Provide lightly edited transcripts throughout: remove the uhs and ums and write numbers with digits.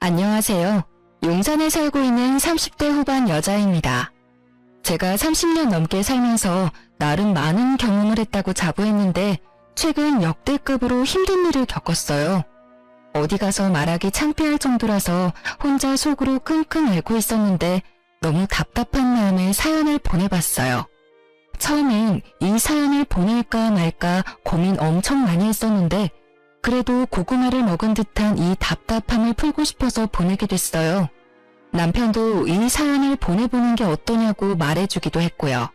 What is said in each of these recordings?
안녕하세요. 용산에 살고 있는 30대 후반 여자입니다. 제가 30년 넘게 살면서 나름 많은 경험을 했다고 자부했는데 최근 역대급으로 힘든 일을 겪었어요. 어디 가서 말하기 창피할 정도라서 혼자 속으로 끙끙 앓고 있었는데 너무 답답한 마음에 사연을 보내봤어요. 처음엔 이 사연을 보낼까 말까 고민 엄청 많이 했었는데 그래도 고구마를 먹은 듯한 이 답답함을 풀고 싶어서 보내게 됐어요. 남편도 이 사연을 보내보는 게 어떠냐고 말해주기도 했고요.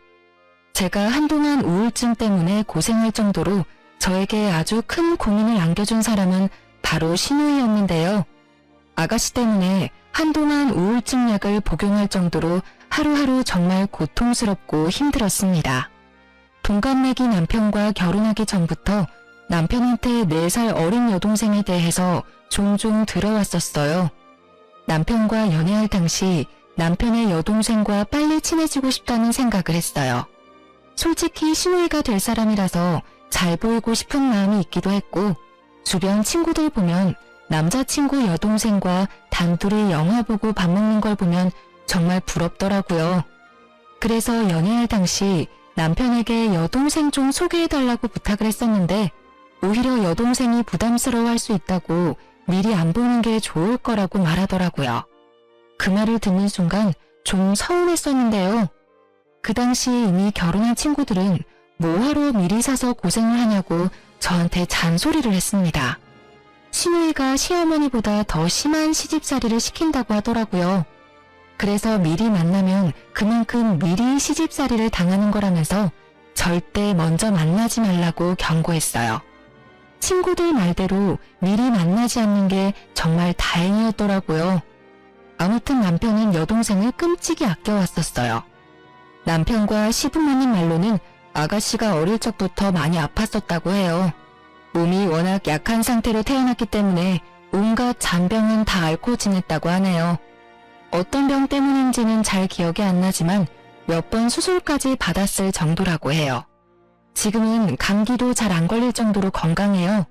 제가 한동안 우울증 때문에 고생할 정도로 저에게 아주 큰 고민을 안겨준 사람은 바로 신우이였는데요. 아가씨 때문에 한동안 우울증 약을 복용할 정도로 하루하루 정말 고통스럽고 힘들었습니다. 동갑내기 남편과 결혼하기 전부터 남편한테 4살 어린 여동생에 대해서 종종 들어왔었어요. 남편과 연애할 당시 남편의 여동생과 빨리 친해지고 싶다는 생각을 했어요. 솔직히 신우이가 될 사람이라서 잘 보이고 싶은 마음이 있기도 했고 주변 친구들 보면 남자친구 여동생과 단둘이 영화 보고 밥 먹는 걸 보면 정말 부럽더라고요. 그래서 연애할 당시 남편에게 여동생 좀 소개해달라고 부탁을 했었는데 오히려 여동생이 부담스러워할 수 있다고 미리 안 보는 게 좋을 거라고 말하더라고요. 그 말을 듣는 순간 좀 서운했었는데요. 그 당시 이미 결혼한 친구들은 뭐하러 미리 사서 고생을 하냐고 저한테 잔소리를 했습니다. 신우이가 시어머니보다 더 심한 시집살이를 시킨다고 하더라고요. 그래서 미리 만나면 그만큼 미리 시집살이를 당하는 거라면서 절대 먼저 만나지 말라고 경고했어요. 친구들 말대로 미리 만나지 않는 게 정말 다행이었더라고요. 아무튼 남편은 여동생을 끔찍이 아껴왔었어요. 남편과 시부모님 말로는 아가씨가 어릴 적부터 많이 아팠었다고 해요. 몸이 워낙 약한 상태로 태어났기 때문에 온갖 잔병은 다 앓고 지냈다고 하네요. 어떤 병 때문인지는 잘 기억이 안 나지만 몇 번 수술까지 받았을 정도라고 해요. 지금은 감기도 잘 안 걸릴 정도로 건강해요.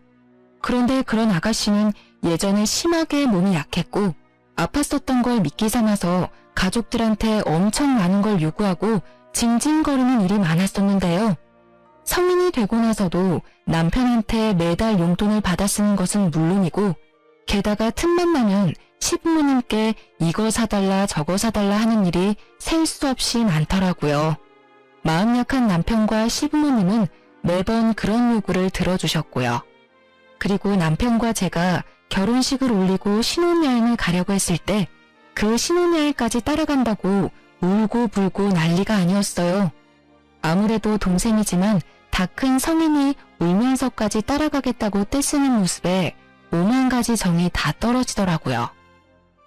그런데 그런 아가씨는 예전에 심하게 몸이 약했고 아팠었던 걸 미끼 삼아서 가족들한테 엄청 많은 걸 요구하고 징징거리는 일이 많았었는데요. 성인이 되고 나서도 남편한테 매달 용돈을 받아 쓰는 것은 물론이고 게다가 틈만 나면 시부모님께 이거 사달라 저거 사달라 하는 일이 셀 수 없이 많더라고요. 마음 약한 남편과 시부모님은 매번 그런 요구를 들어주셨고요. 그리고 남편과 제가 결혼식을 올리고 신혼여행을 가려고 했을 때 그 신혼여행까지 따라간다고 울고 불고 난리가 아니었어요. 아무래도 동생이지만 다 큰 성인이 울면서까지 따라가겠다고 떼쓰는 모습에 오만 가지 정이 다 떨어지더라고요.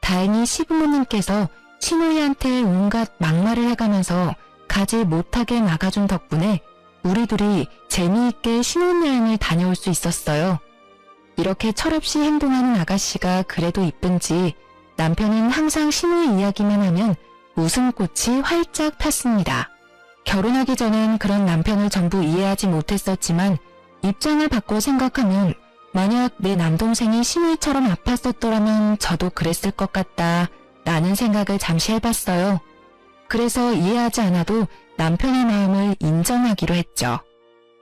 다행히 시부모님께서 신우이한테 온갖 막말을 해가면서 가지 못하게 막아준 덕분에 우리 둘이 재미있게 신혼여행을 다녀올 수 있었어요. 이렇게 철없이 행동하는 아가씨가 그래도 이쁜지 남편은 항상 신우이 이야기만 하면 웃음꽃이 활짝 폈습니다. 결혼하기 전엔 그런 남편을 전부 이해하지 못했었지만 입장을 바꿔 생각하면 만약 내 남동생이 신우이처럼 아팠었더라면 저도 그랬을 것 같다 라는 생각을 잠시 해봤어요. 그래서 이해하지 않아도 남편의 마음을 인정하기로 했죠.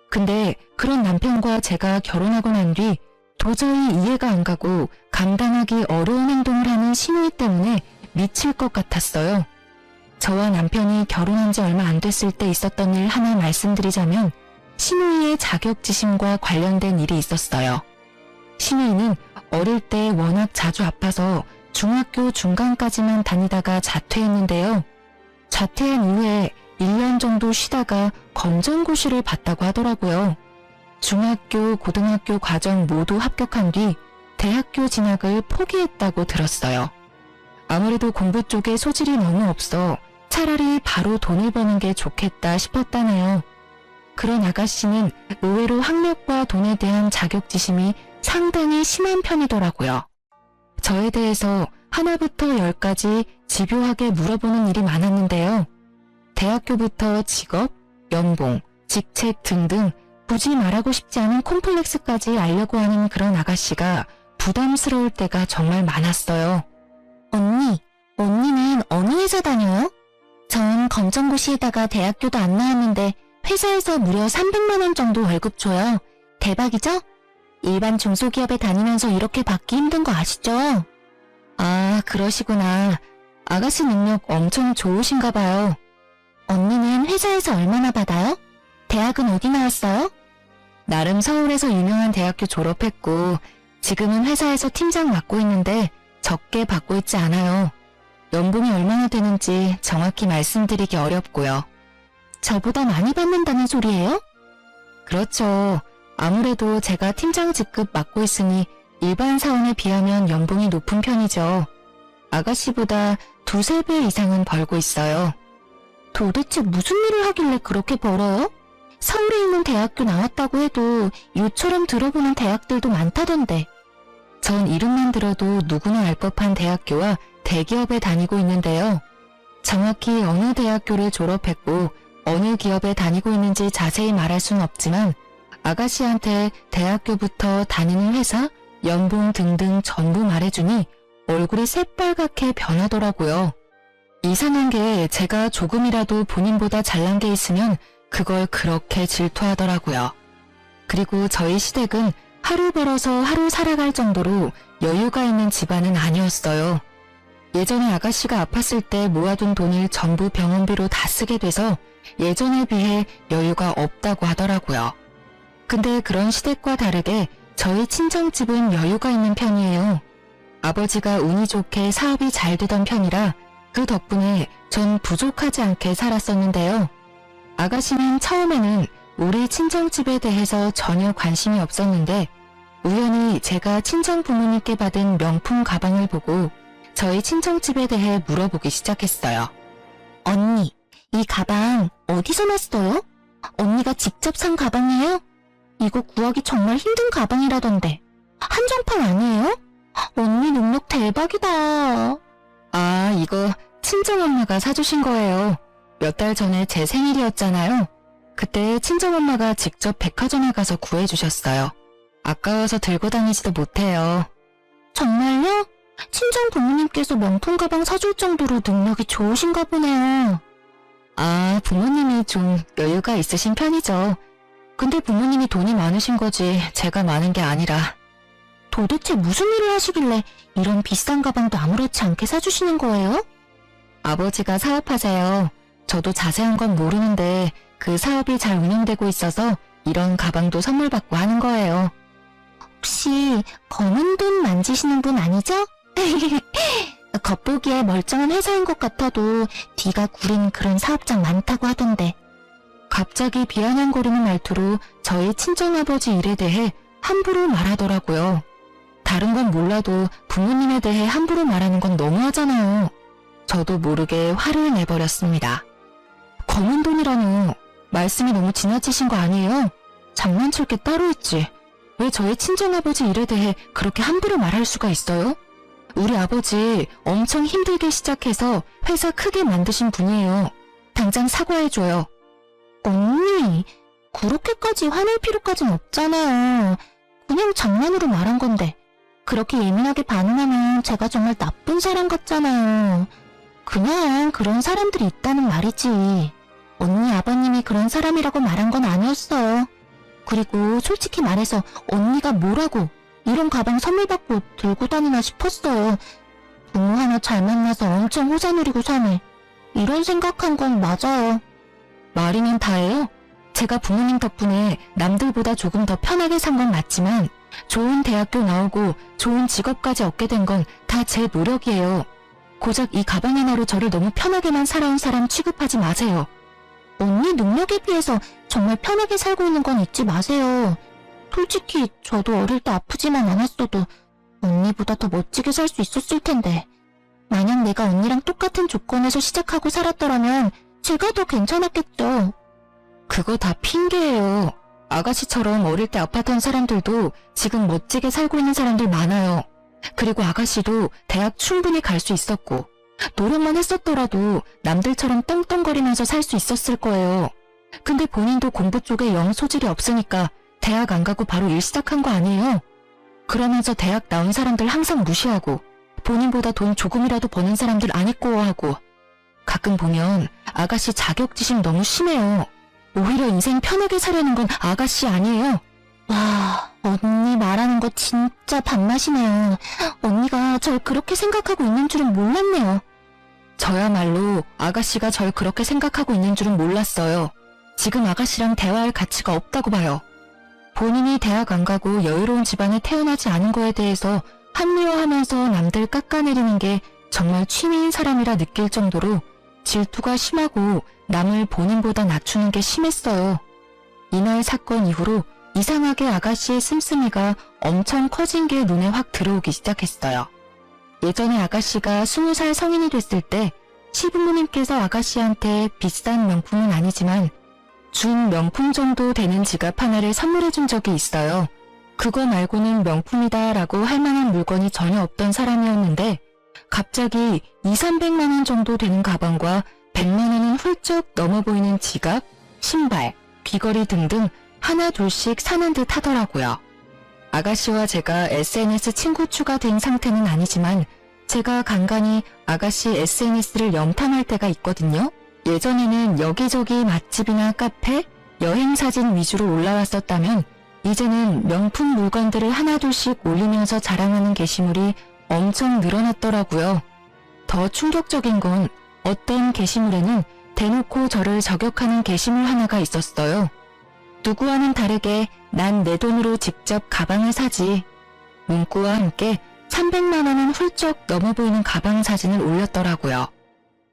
근데 그런 남편과 제가 결혼하고 난 뒤 도저히 이해가 안 가고 감당하기 어려운 행동을 하는 신우이 때문에 미칠 것 같았어요. 저와 남편이 결혼한 지 얼마 안 됐을 때 있었던 일 하나 말씀드리자면 신우이의 자격지심과 관련된 일이 있었어요. 신우이는 어릴 때 워낙 자주 아파서 중학교 중간까지만 다니다가 자퇴했는데요. 자퇴한 이후에 1년 정도 쉬다가 검정고시를 봤다고 하더라고요. 중학교, 고등학교 과정 모두 합격한 뒤 대학교 진학을 포기했다고 들었어요. 아무래도 공부 쪽에 소질이 너무 없어 차라리 바로 돈을 버는 게 좋겠다 싶었다네요. 그런 아가씨는 의외로 학력과 돈에 대한 자격지심이 상당히 심한 편이더라고요. 저에 대해서 하나부터 열까지 집요하게 물어보는 일이 많았는데요. 대학교부터 직업, 연봉, 직책 등등 굳이 말하고 싶지 않은 콤플렉스까지 알려고 하는 그런 아가씨가 부담스러울 때가 정말 많았어요. 회사 다녀요? 전 검정고시에다가 대학교도 안 나왔는데 회사에서 무려 300만 원 정도 월급 줘요. 대박이죠? 일반 중소기업에 다니면서 이렇게 받기 힘든 거 아시죠? 아, 그러시구나. 아가씨 능력 엄청 좋으신가 봐요. 언니는 회사에서 얼마나 받아요? 대학은 어디 나왔어요? 나름 서울에서 유명한 대학교 졸업했고 지금은 회사에서 팀장 맡고 있는데 적게 받고 있지 않아요. 연봉이 얼마나 되는지 정확히 말씀드리기 어렵고요. 저보다 많이 받는다는 소리예요? 그렇죠. 아무래도 제가 팀장 직급 맡고 있으니 일반 사원에 비하면 연봉이 높은 편이죠. 아가씨보다 2~3배 이상은 벌고 있어요. 도대체 무슨 일을 하길래 그렇게 벌어요? 서울에 있는 대학교 나왔다고 해도 요처럼 들어보는 대학들도 많다던데. 전 이름만 들어도 누구나 알 법한 대학교와 대기업에 다니고 있는데요. 정확히 어느 대학교를 졸업했고 어느 기업에 다니고 있는지 자세히 말할 수는 없지만 아가씨한테 대학교부터 다니는 회사, 연봉 등등 전부 말해주니 얼굴이 새빨갛게 변하더라고요. 이상한 게 제가 조금이라도 본인보다 잘난 게 있으면 그걸 그렇게 질투하더라고요. 그리고 저희 시댁은 하루 벌어서 하루 살아갈 정도로 여유가 있는 집안은 아니었어요. 예전에 아가씨가 아팠을 때 모아둔 돈을 전부 병원비로 다 쓰게 돼서 예전에 비해 여유가 없다고 하더라고요. 근데 그런 시댁과 다르게 저희 친정집은 여유가 있는 편이에요. 아버지가 운이 좋게 사업이 잘 되던 편이라 그 덕분에 전 부족하지 않게 살았었는데요. 아가씨는 처음에는 우리 친정집에 대해서 전혀 관심이 없었는데 우연히 제가 친정 부모님께 받은 명품 가방을 보고 저희 친정집에 대해 물어보기 시작했어요. 언니, 이 가방 어디서 났어요? 언니가 직접 산 가방이에요? 이거 구하기 정말 힘든 가방이라던데. 한정판 아니에요? 언니 능력 대박이다. 아, 이거 친정엄마가 사주신 거예요. 몇 달 전에 제 생일이었잖아요. 그때 친정엄마가 직접 백화점에 가서 구해주셨어요. 아까워서 들고 다니지도 못해요. 정말요? 친정 부모님께서 명품 가방 사줄 정도로 능력이 좋으신가 보네요. 아, 부모님이 좀 여유가 있으신 편이죠. 근데 부모님이 돈이 많으신 거지 제가 많은 게 아니라. 도대체 무슨 일을 하시길래 이런 비싼 가방도 아무렇지 않게 사주시는 거예요? 아버지가 사업하세요. 저도 자세한 건 모르는데 그 사업이 잘 운영되고 있어서 이런 가방도 선물 받고 하는 거예요. 혹시 검은 돈 만지시는 분 아니죠? 겉보기에 멀쩡한 회사인 것 같아도 뒤가 구린 그런 사업장 많다고 하던데. 갑자기 비아냥거리는 말투로 저희 친정아버지 일에 대해 함부로 말하더라고요. 다른 건 몰라도 부모님에 대해 함부로 말하는 건 너무하잖아요. 저도 모르게 화를 내버렸습니다. 검은 돈이라뇨. 말씀이 너무 지나치신 거 아니에요? 장난칠 게 따로 있지. 왜 저희 친정아버지 일에 대해 그렇게 함부로 말할 수가 있어요? 우리 아버지 엄청 힘들게 시작해서 회사 크게 만드신 분이에요. 당장 사과해줘요. 언니, 그렇게까지 화낼 필요까진 없잖아요. 그냥 장난으로 말한 건데. 그렇게 예민하게 반응하면 제가 정말 나쁜 사람 같잖아요. 그냥 그런 사람들이 있다는 말이지. 언니 아버님이 그런 사람이라고 말한 건 아니었어요. 그리고 솔직히 말해서 언니가 뭐라고 이런 가방 선물 받고 들고 다니나 싶었어요. 부모 하나 잘 만나서 엄청 호사 누리고 사네. 이런 생각한 건 맞아요. 말이면 다예요. 제가 부모님 덕분에 남들보다 조금 더 편하게 산 건 맞지만 좋은 대학교 나오고 좋은 직업까지 얻게 된 건 다 제 노력이에요. 고작 이 가방 하나로 저를 너무 편하게만 살아온 사람 취급하지 마세요. 언니 능력에 비해서 정말 편하게 살고 있는 건 잊지 마세요. 솔직히 저도 어릴 때 아프지만 않았어도 언니보다 더 멋지게 살 수 있었을 텐데. 만약 내가 언니랑 똑같은 조건에서 시작하고 살았더라면 제가 더 괜찮았겠죠. 그거 다 핑계예요. 아가씨처럼 어릴 때 아팠던 사람들도 지금 멋지게 살고 있는 사람들 많아요. 그리고 아가씨도 대학 충분히 갈 수 있었고 노력만 했었더라도 남들처럼 떵떵거리면서 살 수 있었을 거예요. 근데 본인도 공부 쪽에 영 소질이 없으니까 대학 안 가고 바로 일 시작한 거 아니에요? 그러면서 대학 나온 사람들 항상 무시하고 본인보다 돈 조금이라도 버는 사람들 안 있고하고 가끔 보면 아가씨 자격지심 너무 심해요. 오히려 인생 편하게 사려는 건 아가씨 아니에요. 와, 언니 말하는 거 진짜 밥맛이네요. 언니가 절 그렇게 생각하고 있는 줄은 몰랐네요. 저야말로 아가씨가 절 그렇게 생각하고 있는 줄은 몰랐어요. 지금 아가씨랑 대화할 가치가 없다고 봐요. 본인이 대학 안 가고 여유로운 집안에 태어나지 않은 거에 대해서 합리화하면서 남들 깎아내리는 게 정말 취미인 사람이라 느낄 정도로 질투가 심하고 남을 본인보다 낮추는 게 심했어요. 이날 사건 이후로 이상하게 아가씨의 씀씀이가 엄청 커진 게 눈에 확 들어오기 시작했어요. 예전에 아가씨가 20살 성인이 됐을 때 시부모님께서 아가씨한테 비싼 명품은 아니지만 준 명품 정도 되는 지갑 하나를 선물해 준 적이 있어요. 그거 말고는 명품이다 라고 할 만한 물건이 전혀 없던 사람이었는데 갑자기 200~300만 원 정도 되는 가방과 100만 원은 훌쩍 넘어 보이는 지갑, 신발, 귀걸이 등등 하나 둘씩 사는 듯 하더라고요. 아가씨와 제가 SNS 친구 추가된 상태는 아니지만 제가 간간히 아가씨 SNS를 염탐할 때가 있거든요. 예전에는 여기저기 맛집이나 카페, 여행사진 위주로 올라왔었다면 이제는 명품 물건들을 하나둘씩 올리면서 자랑하는 게시물이 엄청 늘어났더라고요. 더 충격적인 건 어떤 게시물에는 대놓고 저를 저격하는 게시물 하나가 있었어요. 누구와는 다르게 난 내 돈으로 직접 가방을 사지. 문구와 함께 300만 원은 훌쩍 넘어 보이는 가방 사진을 올렸더라고요.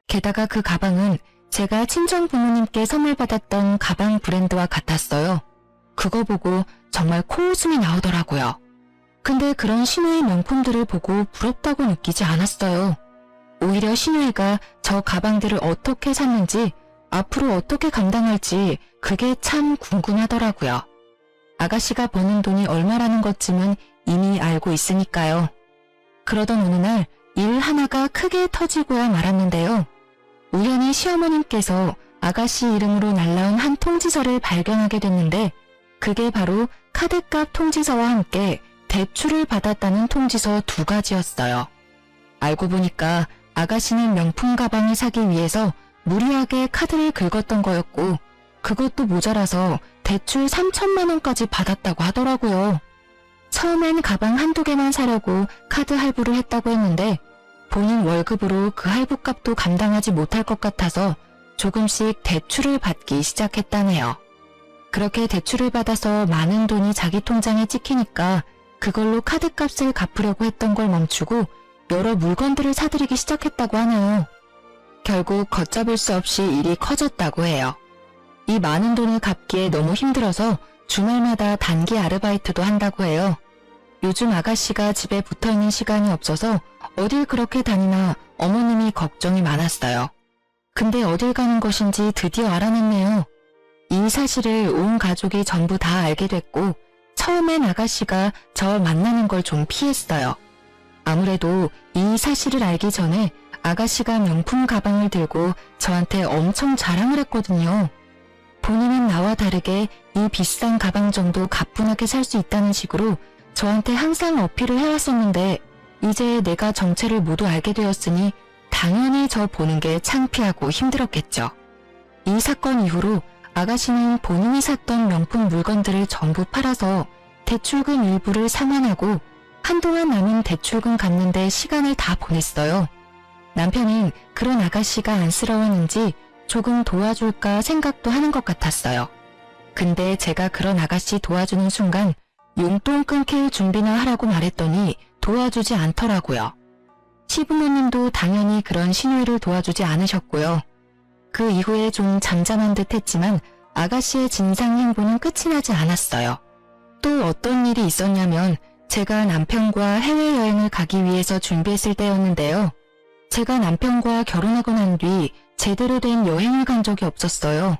게다가 그 가방은 제가 친정 부모님께 선물 받았던 가방 브랜드와 같았어요. 그거 보고 정말 코웃음이 나오더라고요. 근데 그런 신우의 명품들을 보고 부럽다고 느끼지 않았어요. 오히려 신우이가 저 가방들을 어떻게 샀는지 앞으로 어떻게 감당할지 그게 참 궁금하더라고요. 아가씨가 버는 돈이 얼마라는 것쯤은 이미 알고 있으니까요. 그러던 어느 날 일 하나가 크게 터지고야 말았는데요. 우연히 시어머님께서 아가씨 이름으로 날라온 한 통지서를 발견하게 됐는데 그게 바로 카드값 통지서와 함께 대출을 받았다는 통지서 2가지였어요. 알고 보니까 아가씨는 명품 가방을 사기 위해서 무리하게 카드를 긁었던 거였고 그것도 모자라서 대출 3천만 원까지 받았다고 하더라고요. 처음엔 가방 한두 개만 사려고 카드 할부를 했다고 했는데 본인 월급으로 그 할부값도 감당하지 못할 것 같아서 조금씩 대출을 받기 시작했다네요. 그렇게 대출을 받아서 많은 돈이 자기 통장에 찍히니까 그걸로 카드값을 갚으려고 했던 걸 멈추고 여러 물건들을 사들이기 시작했다고 하네요. 결국 걷잡을 수 없이 일이 커졌다고 해요. 이 많은 돈을 갚기에 너무 힘들어서 주말마다 단기 아르바이트도 한다고 해요. 요즘 아가씨가 집에 붙어있는 시간이 없어서 어딜 그렇게 다니나 어머님이 걱정이 많았어요. 근데 어딜 가는 것인지 드디어 알아냈네요. 이 사실을 온 가족이 전부 다 알게 됐고 처음엔 아가씨가 저 만나는 걸 좀 피했어요. 아무래도 이 사실을 알기 전에 아가씨가 명품 가방을 들고 저한테 엄청 자랑을 했거든요. 본인은 나와 다르게 이 비싼 가방 정도 가뿐하게 살 수 있다는 식으로 저한테 항상 어필을 해왔었는데 이제 내가 정체를 모두 알게 되었으니 당연히 저 보는 게 창피하고 힘들었겠죠. 이 사건 이후로 아가씨는 본인이 샀던 명품 물건들을 전부 팔아서 대출금 일부를 상환하고 한동안 남은 대출금 갚는 데 시간을 다 보냈어요. 남편은 그런 아가씨가 안쓰러웠는지 조금 도와줄까 생각도 하는 것 같았어요. 근데 제가 그런 아가씨 도와주는 순간 용돈 끊길 준비나 하라고 말했더니 도와주지 않더라고요. 시부모님도 당연히 그런 시누이를 도와주지 않으셨고요. 그 이후에 좀 잠잠한 듯 했지만 아가씨의 진상 행보는 끝이 나지 않았어요. 또 어떤 일이 있었냐면 제가 남편과 해외여행을 가기 위해서 준비했을 때였는데요. 제가 남편과 결혼하고 난 뒤 제대로 된 여행을 간 적이 없었어요.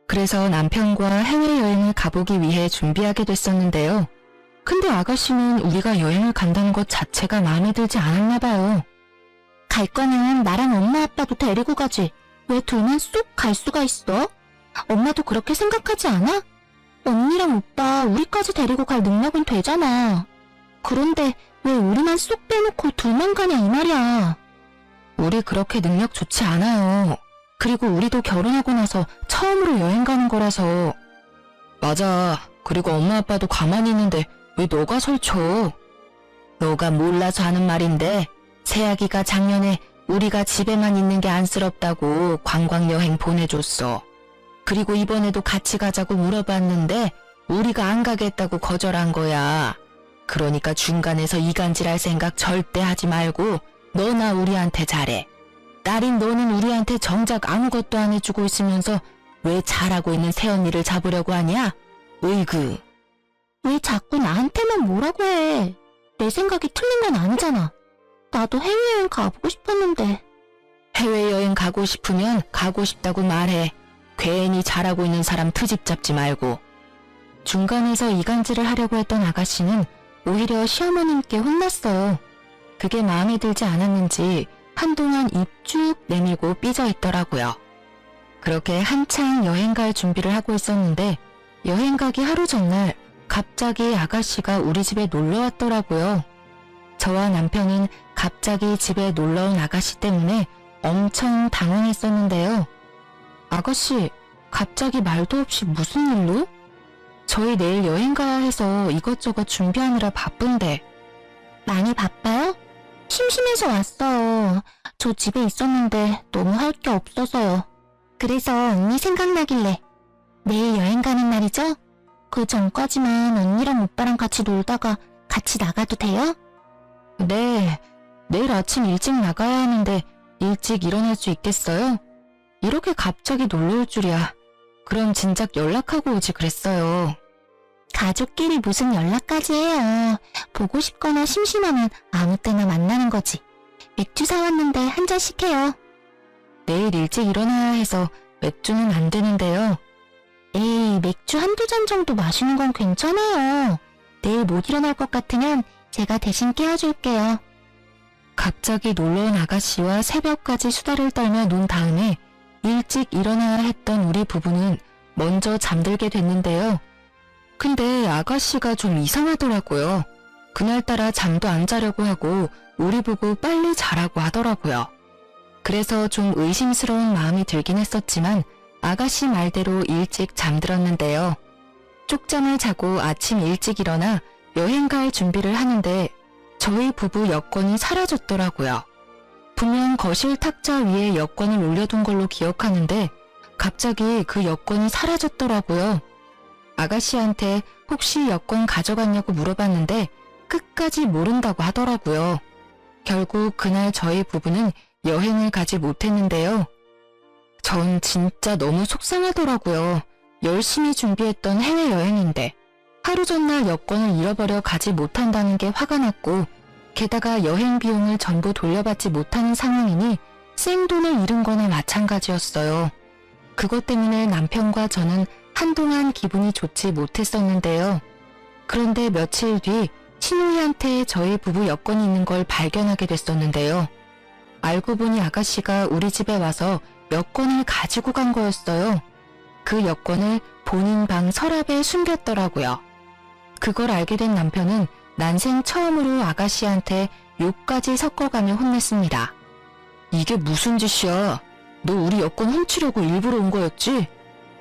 그래서 남편과 해외여행을 가보기 위해 준비하게 됐었는데요. 근데 아가씨는 우리가 여행을 간다는 것 자체가 마음에 들지 않았나 봐요. 갈 거면 나랑 엄마 아빠도 데리고 가지. 왜 둘만 쏙 갈 수가 있어? 엄마도 그렇게 생각하지 않아? 언니랑 오빠 우리까지 데리고 갈 능력은 되잖아. 그런데 왜 우리만 쏙 빼놓고 둘만 가냐 이 말이야. 우리 그렇게 능력 좋지 않아요. 그리고 우리도 결혼하고 나서 처음으로 여행 가는 거라서. 맞아. 그리고 엄마 아빠도 가만히 있는데 왜 너가 설쳐? 너가 몰라서 하는 말인데 새아기가 작년에 우리가 집에만 있는 게 안쓰럽다고 관광여행 보내줬어. 그리고 이번에도 같이 가자고 물어봤는데 우리가 안 가겠다고 거절한 거야. 그러니까 중간에서 이간질할 생각 절대 하지 말고 너나 우리한테 잘해. 딸인 너는 우리한테 정작 아무것도 안 해주고 있으면서 왜 잘하고 있는 새언니를 잡으려고 하냐? 으이그. 왜 자꾸 나한테만 뭐라고 해? 내 생각이 틀린 건 아니잖아. 나도 해외여행 가보고 싶었는데. 해외여행 가고 싶으면 가고 싶다고 말해. 괜히 잘하고 있는 사람 트집 잡지 말고. 중간에서 이간질을 하려고 했던 아가씨는 오히려 시어머님께 혼났어요. 그게 마음에 들지 않았는지 한동안 입 쭉 내밀고 삐져있더라고요. 그렇게 한창 여행 갈 준비를 하고 있었는데 여행 가기 하루 전날 갑자기 아가씨가 우리 집에 놀러 왔더라고요. 저와 남편은 갑자기 집에 놀러온 아가씨 때문에 엄청 당황했었는데요. 아가씨, 갑자기 말도 없이 무슨 일로? 저희 내일 여행 가야 해서 이것저것 준비하느라 바쁜데. 많이 바빠요? 심심해서 왔어요. 저 집에 있었는데 너무 할 게 없어서요. 그래서 언니 생각나길래. 내일 여행 가는 날이죠? 그 전까지만 언니랑 오빠랑 같이 놀다가 같이 나가도 돼요? 네, 내일 아침 일찍 나가야 하는데 일찍 일어날 수 있겠어요? 이렇게 갑자기 놀러 올 줄이야. 그럼 진작 연락하고 오지 그랬어요. 가족끼리 무슨 연락까지 해요. 보고 싶거나 심심하면 아무 때나 만나는 거지. 맥주 사왔는데 한 잔씩 해요. 내일 일찍 일어나야 해서 맥주는 안 되는데요. 에이, 맥주 한두 잔 정도 마시는 건 괜찮아요. 내일 못 일어날 것 같으면 제가 대신 깨워줄게요. 갑자기 놀러온 아가씨와 새벽까지 수다를 떨며 논 다음에 일찍 일어나야 했던 우리 부부는 먼저 잠들게 됐는데요. 근데 아가씨가 좀 이상하더라고요. 그날따라 잠도 안 자려고 하고 우리 보고 빨리 자라고 하더라고요. 그래서 좀 의심스러운 마음이 들긴 했었지만 아가씨 말대로 일찍 잠들었는데요. 쪽잠을 자고 아침 일찍 일어나 여행 갈 준비를 하는데 저희 부부 여권이 사라졌더라고요. 분명 거실 탁자 위에 여권을 올려둔 걸로 기억하는데 갑자기 그 여권이 사라졌더라고요. 아가씨한테 혹시 여권 가져갔냐고 물어봤는데 끝까지 모른다고 하더라고요. 결국 그날 저희 부부는 여행을 가지 못했는데요. 전 진짜 너무 속상하더라고요. 열심히 준비했던 해외여행인데 하루 전날 여권을 잃어버려 가지 못한다는 게 화가 났고 게다가 여행 비용을 전부 돌려받지 못하는 상황이니 생돈을 잃은 거나 마찬가지였어요. 그것 때문에 남편과 저는 한동안 기분이 좋지 못했었는데요. 그런데 며칠 뒤 신우이한테 저희 부부 여권이 있는 걸 발견하게 됐었는데요. 알고 보니 아가씨가 우리 집에 와서 여권을 가지고 간 거였어요. 그 여권을 본인 방 서랍에 숨겼더라고요. 그걸 알게 된 남편은 난생 처음으로 아가씨한테 욕까지 섞어가며 혼냈습니다. 이게 무슨 짓이야? 너 우리 여권 훔치려고 일부러 온 거였지?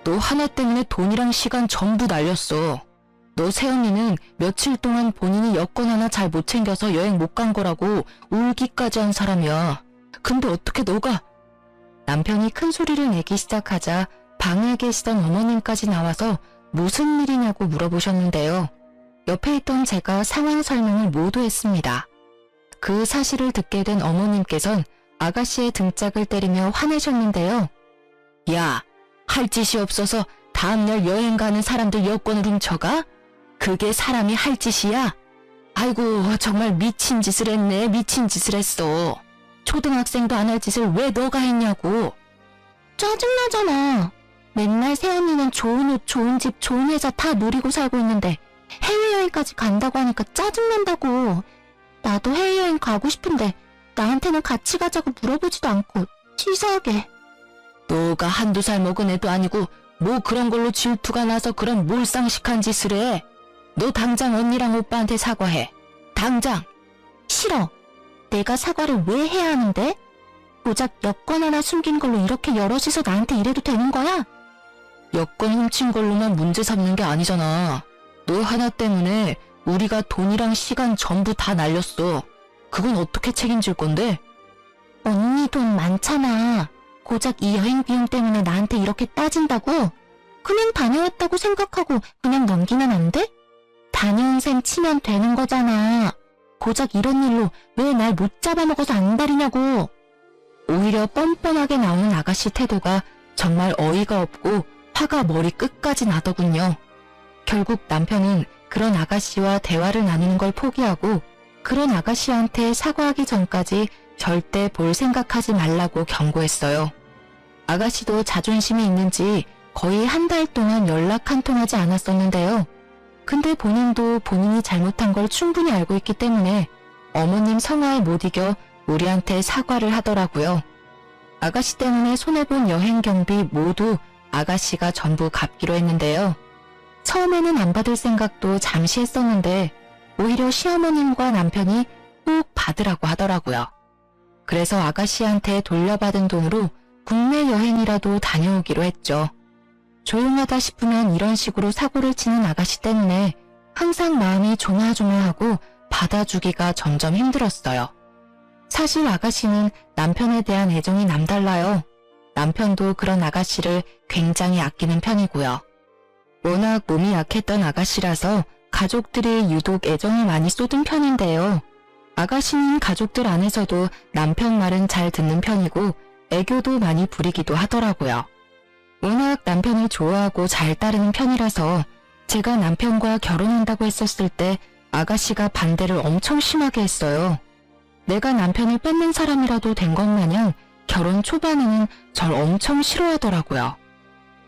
너 하나 때문에 돈이랑 시간 전부 날렸어. 너 새언니는 며칠 동안 본인이 여권 하나 잘 못 챙겨서 여행 못 간 거라고 울기까지 한 사람이야. 근데 어떻게 너가... 남편이 큰 소리를 내기 시작하자 방에 계시던 어머님까지 나와서 무슨 일이냐고 물어보셨는데요. 옆에 있던 제가 상황 설명을 모두 했습니다. 그 사실을 듣게 된 어머님께선 아가씨의 등짝을 때리며 화내셨는데요. 야, 할 짓이 없어서 다음날 여행 가는 사람들 여권을 훔쳐가? 그게 사람이 할 짓이야? 아이고, 정말 미친 짓을 했네. 미친 짓을 했어. 초등학생도 안 할 짓을 왜 너가 했냐고. 짜증나잖아. 맨날 새언니는 좋은 옷, 좋은 집, 좋은 회사 다 누리고 살고 있는데 해외여행까지 간다고 하니까 짜증난다고. 나도 해외여행 가고 싶은데 나한테는 같이 가자고 물어보지도 않고 치사하게. 너가 한두 살 먹은 애도 아니고 뭐 그런 걸로 질투가 나서 그런 몰상식한 짓을 해. 너 당장 언니랑 오빠한테 사과해. 당장. 싫어. 내가 사과를 왜 해야 하는데? 고작 여권 하나 숨긴 걸로 이렇게 여럿이서 나한테 이래도 되는 거야? 여권 훔친 걸로만 문제 삼는 게 아니잖아. 너 하나 때문에 우리가 돈이랑 시간 전부 다 날렸어. 그건 어떻게 책임질 건데? 언니 돈 많잖아. 고작 이 여행 비용 때문에 나한테 이렇게 따진다고? 그냥 다녀왔다고 생각하고 그냥 넘기면 안 돼? 다녀온 셈 치면 되는 거잖아. 고작 이런 일로 왜 날 못 잡아먹어서 안달이냐고. 오히려 뻔뻔하게 나오는 아가씨 태도가 정말 어이가 없고 화가 머리 끝까지 나더군요. 결국 남편은 그런 아가씨와 대화를 나누는 걸 포기하고 그런 아가씨한테 사과하기 전까지 절대 볼 생각하지 말라고 경고했어요. 아가씨도 자존심이 있는지 거의 한 달 동안 연락 한 통 하지 않았었는데요. 근데 본인도 본인이 잘못한 걸 충분히 알고 있기 때문에 어머님 성화에 못 이겨 우리한테 사과를 하더라고요. 아가씨 때문에 손해본 여행 경비 모두 아가씨가 전부 갚기로 했는데요. 처음에는 안 받을 생각도 잠시 했었는데 오히려 시어머님과 남편이 꼭 받으라고 하더라고요. 그래서 아가씨한테 돌려받은 돈으로 국내 여행이라도 다녀오기로 했죠. 조용하다 싶으면 이런 식으로 사고를 치는 아가씨 때문에 항상 마음이 조마조마하고 받아주기가 점점 힘들었어요. 사실 아가씨는 남편에 대한 애정이 남달라요. 남편도 그런 아가씨를 굉장히 아끼는 편이고요. 워낙 몸이 약했던 아가씨라서 가족들이 유독 애정을 많이 쏟은 편인데요. 아가씨는 가족들 안에서도 남편 말은 잘 듣는 편이고 애교도 많이 부리기도 하더라고요. 워낙 남편을 좋아하고 잘 따르는 편이라서 제가 남편과 결혼한다고 했었을 때 아가씨가 반대를 엄청 심하게 했어요. 내가 남편을 뺏는 사람이라도 된 것 마냥 결혼 초반에는 절 엄청 싫어하더라고요.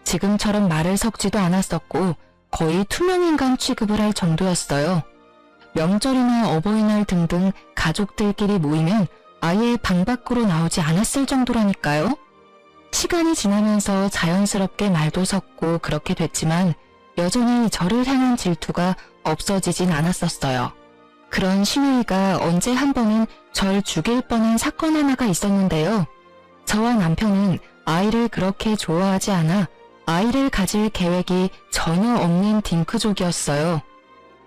지금처럼 말을 섞지도 않았었고 거의 투명인간 취급을 할 정도였어요. 명절이나 어버이날 등등 가족들끼리 모이면 아예 방 밖으로 나오지 않았을 정도라니까요. 시간이 지나면서 자연스럽게 말도 섞고 그렇게 됐지만 여전히 저를 향한 질투가 없어지진 않았었어요. 그런 신우이가 언제 한 번은 절 죽일 뻔한 사건 하나가 있었는데요. 저와 남편은 아이를 그렇게 좋아하지 않아 아이를 가질 계획이 전혀 없는 딩크족이었어요.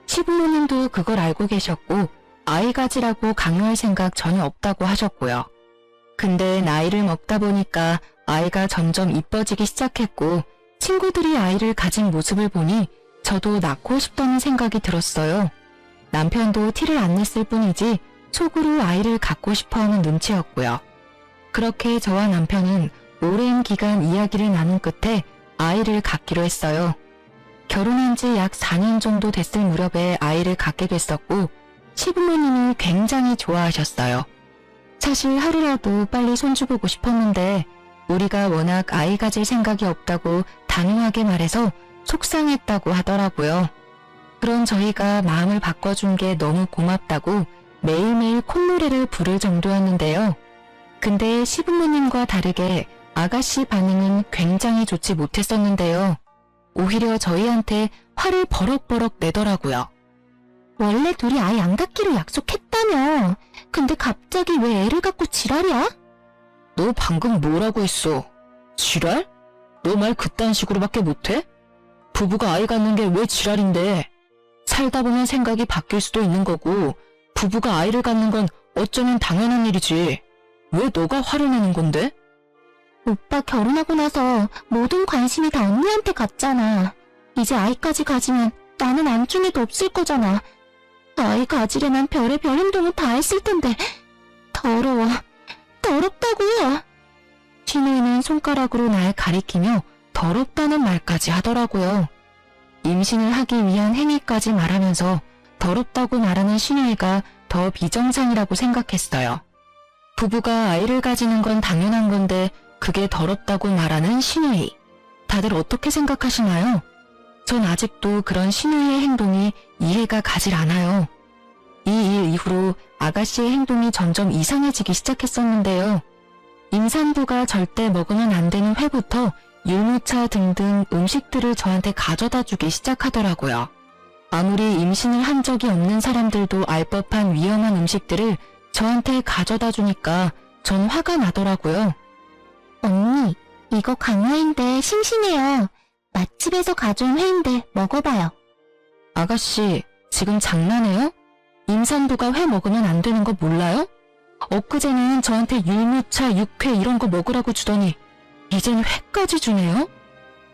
시부모님도 그걸 알고 계셨고 아이 가지라고 강요할 생각 전혀 없다고 하셨고요. 근데 나이를 먹다 보니까 아이가 점점 이뻐지기 시작했고 친구들이 아이를 가진 모습을 보니 저도 낳고 싶다는 생각이 들었어요. 남편도 티를 안 냈을 뿐이지 속으로 아이를 갖고 싶어하는 눈치였고요. 그렇게 저와 남편은 오랜 기간 이야기를 나눈 끝에 아이를 갖기로 했어요. 결혼한 지 약 4년 정도 됐을 무렵에 아이를 갖게 됐었고 시부모님이 굉장히 좋아하셨어요. 사실 하루라도 빨리 손주 보고 싶었는데 우리가 워낙 아이 가질 생각이 없다고 단호하게 말해서 속상했다고 하더라고요. 그런 저희가 마음을 바꿔준 게 너무 고맙다고 매일매일 콧노래를 부를 정도였는데요. 근데 시부모님과 다르게 아가씨 반응은 굉장히 좋지 못했었는데요. 오히려 저희한테 화를 버럭버럭 내더라고요. 원래 둘이 아이 안 갖기로 약속했다며. 근데 갑자기 왜 애를 갖고 지랄이야? 너 방금 뭐라고 했어? 지랄? 너 말 그딴 식으로밖에 못해? 부부가 아이 갖는 게 왜 지랄인데? 살다 보면 생각이 바뀔 수도 있는 거고 부부가 아이를 갖는 건 어쩌면 당연한 일이지. 왜 너가 화를 내는 건데? 오빠 결혼하고 나서 모든 관심이 다 언니한테 갔잖아. 이제 아이까지 가지면 나는 안중에도 없을 거잖아. 아이 가지려면 별의별 행동을 다 했을 텐데 더러워. 더럽다고요. 신우이는 손가락으로 날 가리키며 더럽다는 말까지 하더라고요. 임신을 하기 위한 행위까지 말하면서 더럽다고 말하는 신우이가 더 비정상이라고 생각했어요. 부부가 아이를 가지는 건 당연한 건데 그게 더럽다고 말하는 신우이. 다들 어떻게 생각하시나요? 전 아직도 그런 신우이의 행동이 이해가 가질 않아요. 이 일 이후로 아가씨의 행동이 점점 이상해지기 시작했었는데요. 임산부가 절대 먹으면 안 되는 회부터 율무차 등등 음식들을 저한테 가져다 주기 시작하더라고요. 아무리 임신을 한 적이 없는 사람들도 알 법한 위험한 음식들을 저한테 가져다 주니까 전 화가 나더라고요. 언니, 이거 강회인데 싱싱해요. 맛집에서 가져온 회인데 먹어봐요. 아가씨, 지금 장난해요? 임산부가 회 먹으면 안 되는 거 몰라요? 엊그제는 저한테 율무차, 육회 이런 거 먹으라고 주더니 이젠 회까지 주네요?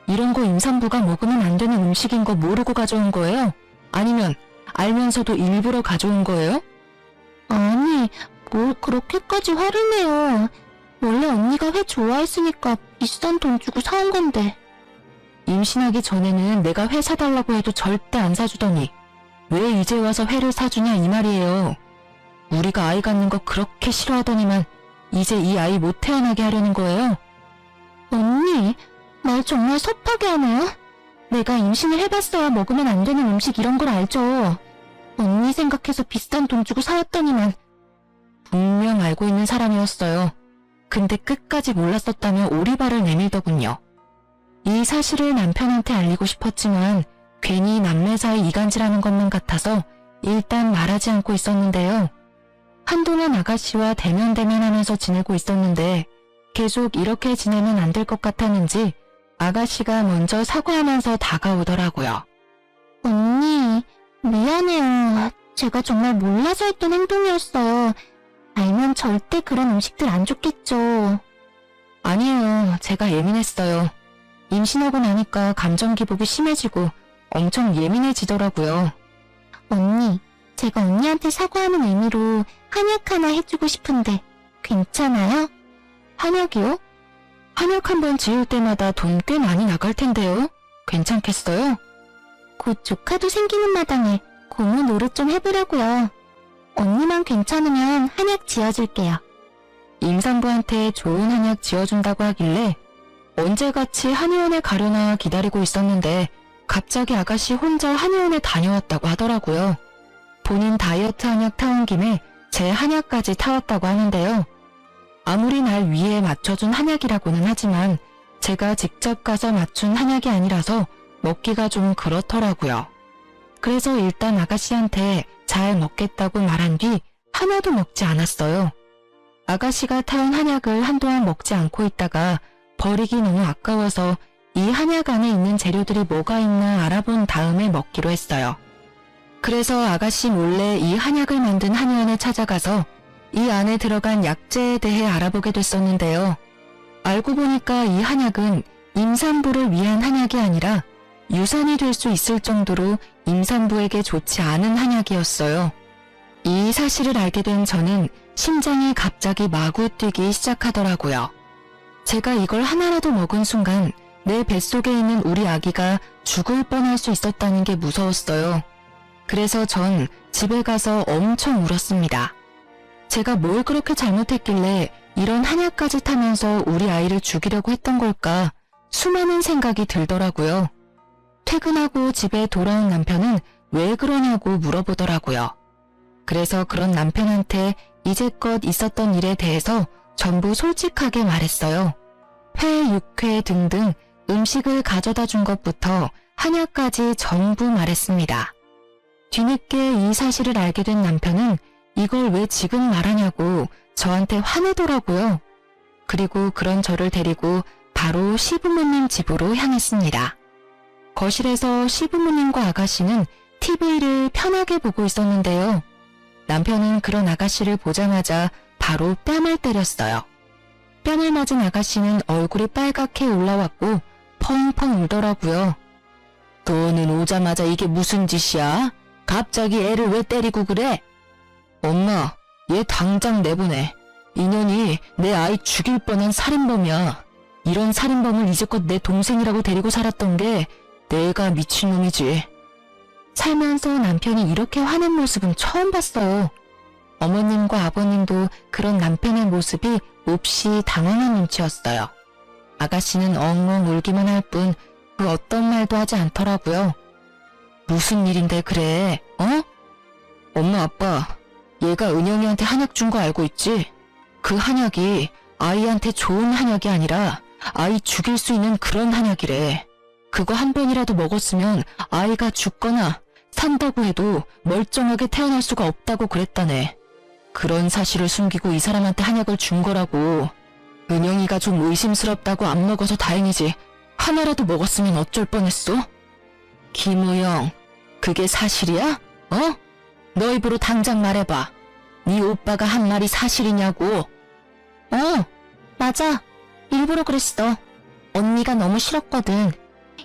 이런 거 임산부가 먹으면 안 되는 음식인 거 모르고 가져온 거예요? 아니면 알면서도 일부러 가져온 거예요? 아니, 뭘 그렇게까지 화를 내요. 원래 언니가 회 좋아했으니까 비싼 돈 주고 사온 건데. 임신하기 전에는 내가 회 사달라고 해도 절대 안 사주더니 왜 이제 와서 회를 사주냐 이 말이에요. 우리가 아이 갖는 거 그렇게 싫어하더니만 이제 이 아이 못 태어나게 하려는 거예요. 언니, 말 정말 섭하게 하네요. 내가 임신을 해봤어야 먹으면 안 되는 음식 이런 걸 알죠. 언니 생각해서 비싼 돈 주고 사왔더니만. 분명 알고 있는 사람이었어요. 근데 끝까지 몰랐었다며 오리발을 내밀더군요. 이 사실을 남편한테 알리고 싶었지만 괜히 남매 사이 이간질하는 것만 같아서 일단 말하지 않고 있었는데요. 한동안 아가씨와 대면대면하면서 지내고 있었는데 계속 이렇게 지내면 안 될 것 같았는지 아가씨가 먼저 사과하면서 다가오더라고요. 언니, 미안해요. 제가 정말 몰라서 했던 행동이었어요. 알면 절대 그런 음식들 안 좋겠죠. 아니에요. 제가 예민했어요. 임신하고 나니까 감정 기복이 심해지고 엄청 예민해지더라고요. 언니, 제가 언니한테 사과하는 의미로 한약 하나 해주고 싶은데 괜찮아요? 한약이요? 한약 한 번 지을 때마다 돈 꽤 많이 나갈 텐데요. 괜찮겠어요? 곧 조카도 생기는 마당에 고모 노릇 좀 해보려고요. 언니만 괜찮으면 한약 지어줄게요. 임산부한테 좋은 한약 지어준다고 하길래 언제같이 한의원에 가려나 기다리고 있었는데 갑자기 아가씨 혼자 한의원에 다녀왔다고 하더라고요. 본인 다이어트 한약 타온 김에 제 한약까지 타왔다고 하는데요. 아무리 날 위에 맞춰준 한약이라고는 하지만 제가 직접 가서 맞춘 한약이 아니라서 먹기가 좀 그렇더라고요. 그래서 일단 아가씨한테 잘 먹겠다고 말한 뒤 하나도 먹지 않았어요. 아가씨가 타온 한약을 한동안 먹지 않고 있다가 버리기 너무 아까워서 이 한약 안에 있는 재료들이 뭐가 있나 알아본 다음에 먹기로 했어요. 그래서 아가씨 몰래 이 한약을 만든 한의원에 찾아가서 이 안에 들어간 약재에 대해 알아보게 됐었는데요. 알고 보니까 이 한약은 임산부를 위한 한약이 아니라 유산이 될 수 있을 정도로 임산부에게 좋지 않은 한약이었어요. 이 사실을 알게 된 저는 심장이 갑자기 마구 뛰기 시작하더라고요. 제가 이걸 하나라도 먹은 순간 내 뱃속에 있는 우리 아기가 죽을 뻔할 수 있었다는 게 무서웠어요. 그래서 전 집에 가서 엄청 울었습니다. 제가 뭘 그렇게 잘못했길래 이런 한약까지 타면서 우리 아이를 죽이려고 했던 걸까 수많은 생각이 들더라고요. 퇴근하고 집에 돌아온 남편은 왜 그러냐고 물어보더라고요. 그래서 그런 남편한테 이제껏 있었던 일에 대해서 전부 솔직하게 말했어요. 회, 육회 등등 음식을 가져다 준 것부터 한약까지 전부 말했습니다. 뒤늦게 이 사실을 알게 된 남편은 이걸 왜 지금 말하냐고 저한테 화내더라고요. 그리고 그런 저를 데리고 바로 시부모님 집으로 향했습니다. 거실에서 시부모님과 아가씨는 TV를 편하게 보고 있었는데요. 남편은 그런 아가씨를 보자마자 바로 뺨을 때렸어요. 뺨을 맞은 아가씨는 얼굴이 빨갛게 올라왔고 펑펑 울더라고요. 너는 오자마자 이게 무슨 짓이야? 갑자기 애를 왜 때리고 그래? 엄마, 얘 당장 내보내. 이년이 내 아이 죽일 뻔한 살인범이야. 이런 살인범을 이제껏 내 동생이라고 데리고 살았던 게 내가 미친놈이지. 살면서 남편이 이렇게 화낸 모습은 처음 봤어요. 어머님과 아버님도 그런 남편의 모습이 몹시 당황한 눈치였어요. 아가씨는 엉엉 울기만 할 뿐 그 어떤 말도 하지 않더라고요. 무슨 일인데 그래, 어? 엄마 아빠, 얘가 은영이한테 한약 준 거 알고 있지? 그 한약이 아이한테 좋은 한약이 아니라 아이 죽일 수 있는 그런 한약이래. 그거 한 번이라도 먹었으면 아이가 죽거나 산다고 해도 멀쩡하게 태어날 수가 없다고 그랬다네. 그런 사실을 숨기고 이 사람한테 한약을 준 거라고. 은영이가 좀 의심스럽다고 안 먹어서 다행이지. 하나라도 먹었으면 어쩔 뻔했어? 김우영, 그게 사실이야? 어? 너 입으로 당장 말해봐. 네 오빠가 한 말이 사실이냐고. 맞아. 일부러 그랬어. 언니가 너무 싫었거든.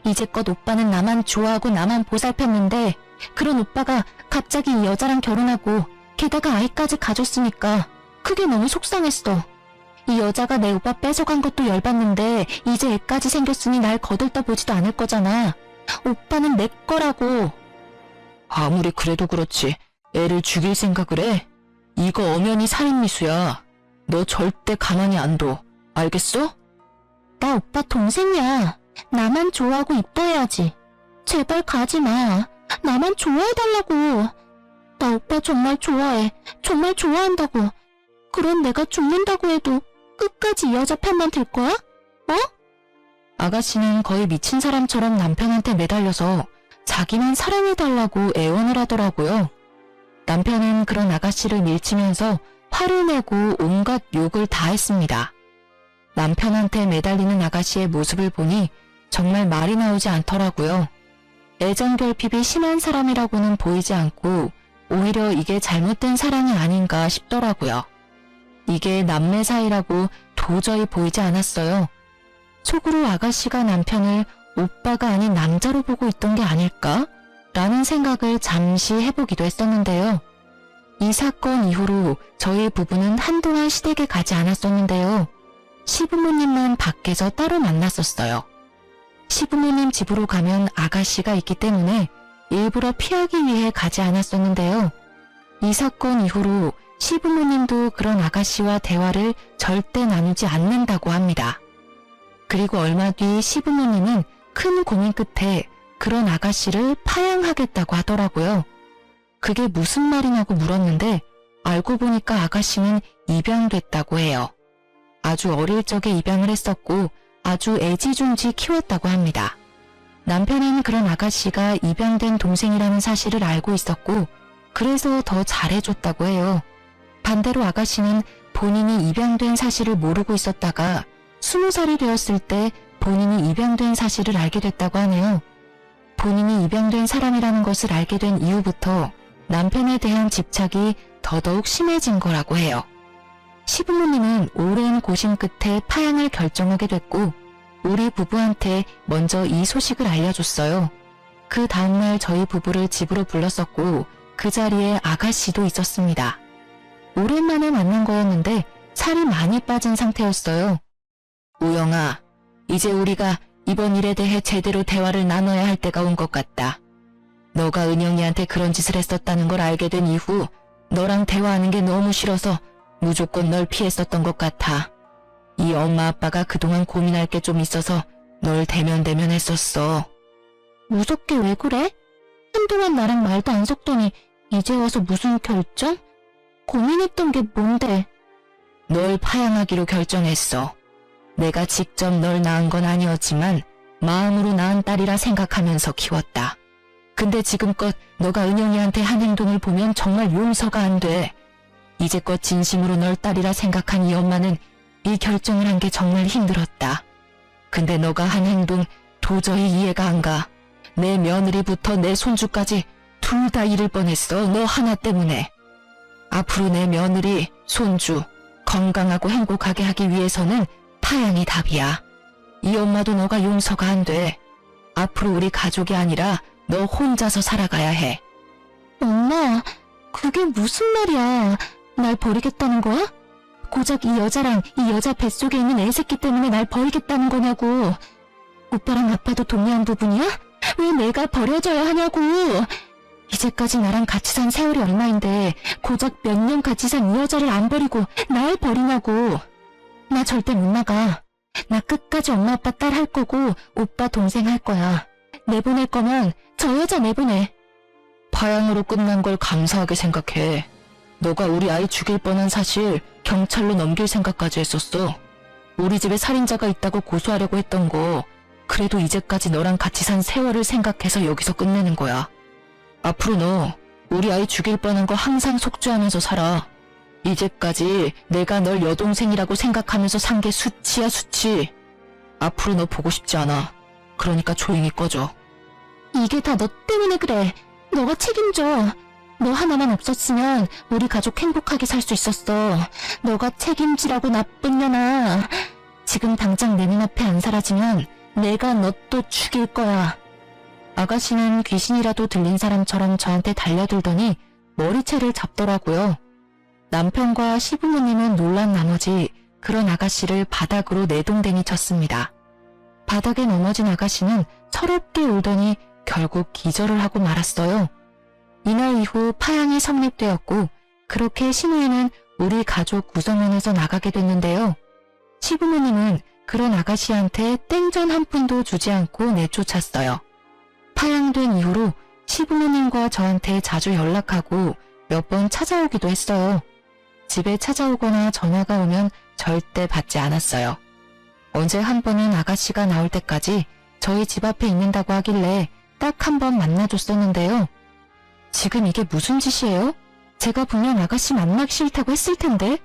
이제껏 오빠는 나만 좋아하고 나만 보살폈는데 그런 오빠가 갑자기 이 여자랑 결혼하고 게다가 아이까지 가졌으니까 그게 너무 속상했어. 이 여자가 내 오빠 뺏어간 것도 열받는데 이제 애까지 생겼으니 날 거들떠보지도 않을 거잖아. 오빠는 내 거라고. 아무리 그래도 그렇지. 애를 죽일 생각을 해? 이거 엄연히 살인미수야. 너 절대 가만히 안 둬. 알겠어? 나 오빠 동생이야. 나만 좋아하고 이뻐해야지. 제발 가지 마. 나만 좋아해달라고. 나 오빠 정말 좋아해. 정말 좋아한다고. 그럼 내가 죽는다고 해도 끝까지 이 여자 편만 들 거야? 아가씨는 거의 미친 사람처럼 남편한테 매달려서 자기만 사랑해달라고 애원을 하더라고요. 남편은 그런 아가씨를 밀치면서 화를 내고 온갖 욕을 다 했습니다. 남편한테 매달리는 아가씨의 모습을 보니 정말 말이 나오지 않더라고요. 애정 결핍이 심한 사람이라고는 보이지 않고 오히려 이게 잘못된 사랑이 아닌가 싶더라고요. 이게 남매 사이라고 도저히 보이지 않았어요. 속으로 아가씨가 남편을 오빠가 아닌 남자로 보고 있던 게 아닐까? 라는 생각을 잠시 해보기도 했었는데요. 이 사건 이후로 저희 부부는 한동안 시댁에 가지 않았었는데요. 시부모님만 밖에서 따로 만났었어요. 시부모님 집으로 가면 아가씨가 있기 때문에 일부러 피하기 위해 가지 않았었는데요. 이 사건 이후로 시부모님도 그런 아가씨와 대화를 절대 나누지 않는다고 합니다. 그리고 얼마 뒤 시부모님은 큰 고민 끝에 그런 아가씨를 파양하겠다고 하더라고요. 그게 무슨 말이냐고 물었는데 알고 보니까 아가씨는 입양됐다고 해요. 아주 어릴 적에 입양을 했었고 아주 애지중지 키웠다고 합니다. 남편은 그런 아가씨가 입양된 동생이라는 사실을 알고 있었고 그래서 더 잘해줬다고 해요. 반대로 아가씨는 본인이 입양된 사실을 모르고 있었다가 20살이 되었을 때 본인이 입양된 사실을 알게 됐다고 하네요. 본인이 입양된 사람이라는 것을 알게 된 이후부터 남편에 대한 집착이 더더욱 심해진 거라고 해요. 시부모님은 오랜 고심 끝에 파양을 결정하게 됐고 우리 부부한테 먼저 이 소식을 알려줬어요. 그 다음날 저희 부부를 집으로 불렀었고 그 자리에 아가씨도 있었습니다. 오랜만에 만난 거였는데 살이 많이 빠진 상태였어요. 우영아, 이제 우리가 이번 일에 대해 제대로 대화를 나눠야 할 때가 온 것 같다. 너가 은영이한테 그런 짓을 했었다는 걸 알게 된 이후 너랑 대화하는 게 너무 싫어서 무조건 널 피했었던 것 같아. 이 엄마 아빠가 그동안 고민할 게 좀 있어서 널 대면대면했었어. 무섭게 왜 그래? 한동안 나랑 말도 안 섞더니 이제 와서 무슨 결정? 고민했던 게 뭔데? 널 파양하기로 결정했어. 내가 직접 널 낳은 건 아니었지만 마음으로 낳은 딸이라 생각하면서 키웠다. 근데 지금껏 너가 은영이한테 한 행동을 보면 정말 용서가 안 돼. 이제껏 진심으로 널 딸이라 생각한 이 엄마는 이 결정을 한 게 정말 힘들었다. 근데 너가 한 행동 도저히 이해가 안 가. 내 며느리부터 내 손주까지 둘 다 잃을 뻔했어. 너 하나 때문에. 앞으로 내 며느리, 손주 건강하고 행복하게 하기 위해서는 파양이 답이야. 이 엄마도 너가 용서가 안 돼. 앞으로 우리 가족이 아니라 너 혼자서 살아가야 해. 엄마, 그게 무슨 말이야? 날 버리겠다는 거야? 고작 이 여자랑 이 여자 뱃속에 있는 애새끼 때문에 날 버리겠다는 거냐고. 오빠랑 아빠도 동의한 부분이야? 왜 내가 버려져야 하냐고. 이제까지 나랑 같이 산 세월이 얼마인데 고작 몇 년 같이 산 이 여자를 안 버리고 날 버리냐고. 나 절대 못 나가. 나 끝까지 엄마 아빠 딸 할 거고 오빠 동생 할 거야. 내보낼 거면 저 여자 내보내. 파양으로 끝난 걸 감사하게 생각해. 너가 우리 아이 죽일 뻔한 사실 경찰로 넘길 생각까지 했었어. 우리 집에 살인자가 있다고 고소하려고 했던 거 그래도 이제까지 너랑 같이 산 세월을 생각해서 여기서 끝내는 거야. 앞으로 너 우리 아이 죽일 뻔한 거 항상 속죄하면서 살아. 이제까지 내가 널 여동생이라고 생각하면서 산 게 수치야, 수치. 앞으로 너 보고 싶지 않아. 그러니까 조용히 꺼져. 이게 다 너 때문에 그래. 너가 책임져. 너 하나만 없었으면 우리 가족 행복하게 살 수 있었어. 너가 책임지라고 나쁜 년아. 지금 당장 내 눈앞에 안 사라지면 내가 너 또 죽일 거야. 아가씨는 귀신이라도 들린 사람처럼 저한테 달려들더니 머리채를 잡더라고요. 남편과 시부모님은 놀란 나머지 그런 아가씨를 바닥으로 내동댕이 쳤습니다. 바닥에 넘어진 아가씨는 서럽게 울더니 결국 기절을 하고 말았어요. 이날 이후 파양이 성립되었고 그렇게 신우이는 우리 가족 구성원에서 나가게 됐는데요. 시부모님은 그런 아가씨한테 땡전 한 푼도 주지 않고 내쫓았어요. 파양된 이후로 시부모님과 저한테 자주 연락하고 몇 번 찾아오기도 했어요. 집에 찾아오거나 전화가 오면 절대 받지 않았어요. 언제 한 번은 아가씨가 나올 때까지 저희 집 앞에 있는다고 하길래 딱 한 번 만나줬었는데요. 지금 이게 무슨 짓이에요? 제가 분명 아가씨 만나기 싫다고 했을 텐데.